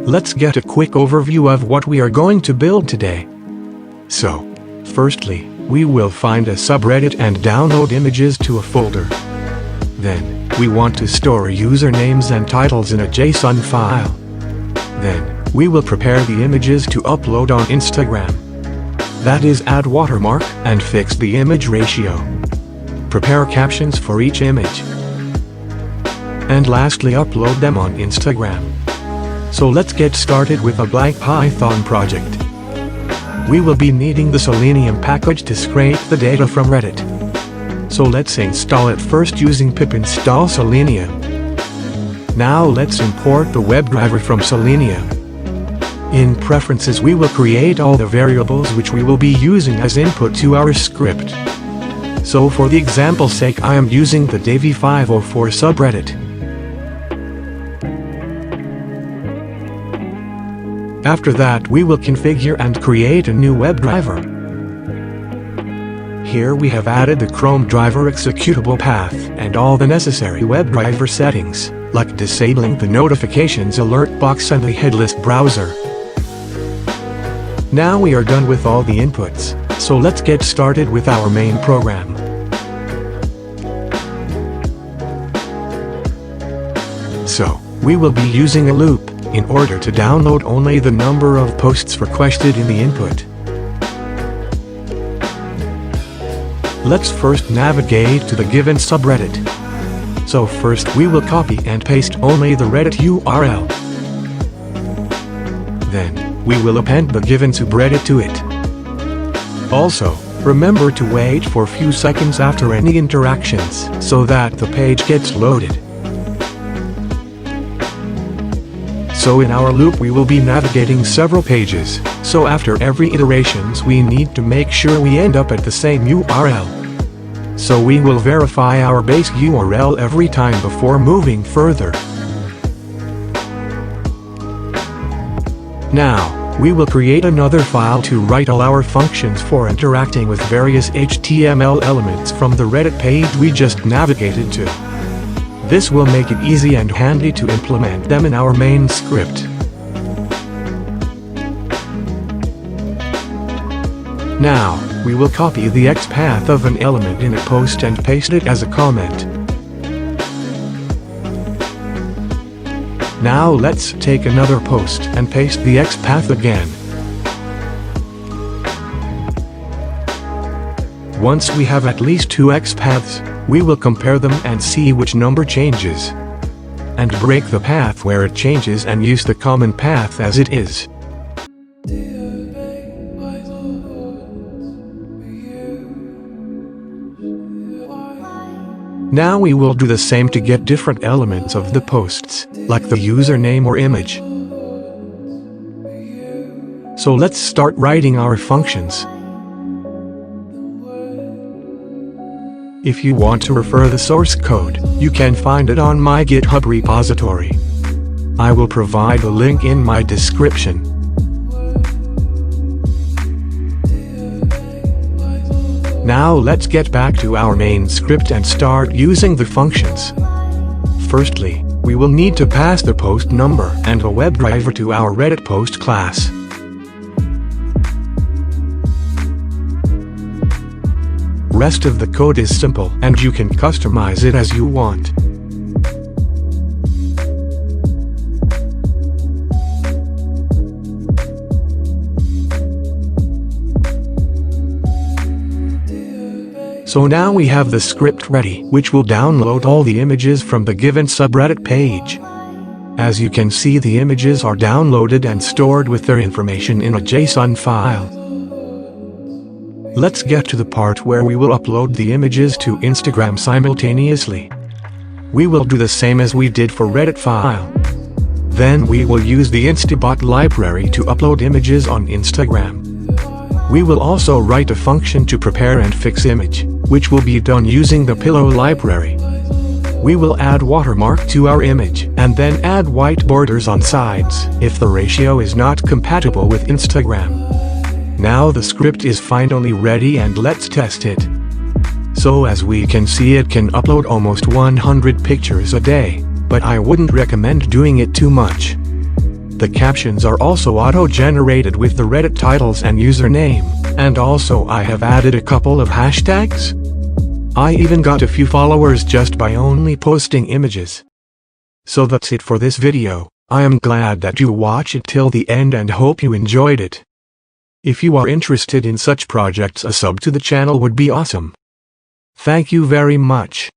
let's get a quick overview of what we are going to build today. So, firstly, we will find a subreddit and download images to a folder. Then, we want to store usernames and titles in a JSON file. Then, we will prepare the images to upload on Instagram. That is, add watermark and fix the image ratio. Prepare captions for each image. And lastly, upload them on Instagram. So let's get started with a blank Python project. We will be needing the Selenium package to scrape the data from Reddit. So let's install it first using pip install Selenium. Now let's import the WebDriver from Selenium. In Preferences, we will create all the variables which we will be using as input to our script. So for the example's sake, I am using the Davy504 subreddit. After that, we will configure and create a new WebDriver. Here we have added the Chrome driver executable path and all the necessary WebDriver settings, like disabling the notifications alert box and the headless browser. Now we are done with all the inputs, so let's get started with our main program. So, we will be using a loop in order to download only the number of posts requested in the input. Let's first navigate to the given subreddit. So first we will copy and paste only the Reddit URL. Then, we will append the given subreddit to it. Also, remember to wait for a few seconds after any interactions, so that the page gets loaded. So in our loop we will be navigating several pages, so after every iterations we need to make sure we end up at the same URL. So we will verify our base URL every time before moving further. Now, we will create another file to write all our functions for interacting with various HTML elements from the Reddit page we just navigated to. This will make it easy and handy to implement them in our main script. Now, we will copy the XPath of an element in a post and paste it as a comment. Now let's take another post and paste the XPath again. Once we have at least 2 XPaths, we will compare them and see which number changes. And break the path where it changes and use the common path as it is. Now we will do the same to get different elements of the posts, like the username or image. So let's start writing our functions. If you want to refer the source code, you can find it on my GitHub repository. I will provide a link in my description. Now let's get back to our main script and start using the functions. Firstly, we will need to pass the post number and the WebDriver to our Reddit post class. Rest of the code is simple and you can customize it as you want. So now we have the script ready, which will download all the images from the given subreddit page. As you can see, the images are downloaded and stored with their information in a JSON file. Let's get to the part where we will upload the images to Instagram simultaneously. We will do the same as we did for Reddit file. Then we will use the Instabot library to upload images on Instagram. We will also write a function to prepare and fix image, which will be done using the Pillow library. We will add watermark to our image and then add white borders on sides if the ratio is not compatible with Instagram. Now the script is finally ready and let's test it. So as we can see, it can upload almost 100 pictures a day, but I wouldn't recommend doing it too much. The captions are also auto-generated with the Reddit titles and username, and also I have added a couple of hashtags. I even got a few followers just by only posting images. So that's it for this video. I am glad that you watched it till the end and hope you enjoyed it. If you are interested in such projects, a sub to the channel would be awesome. Thank you very much.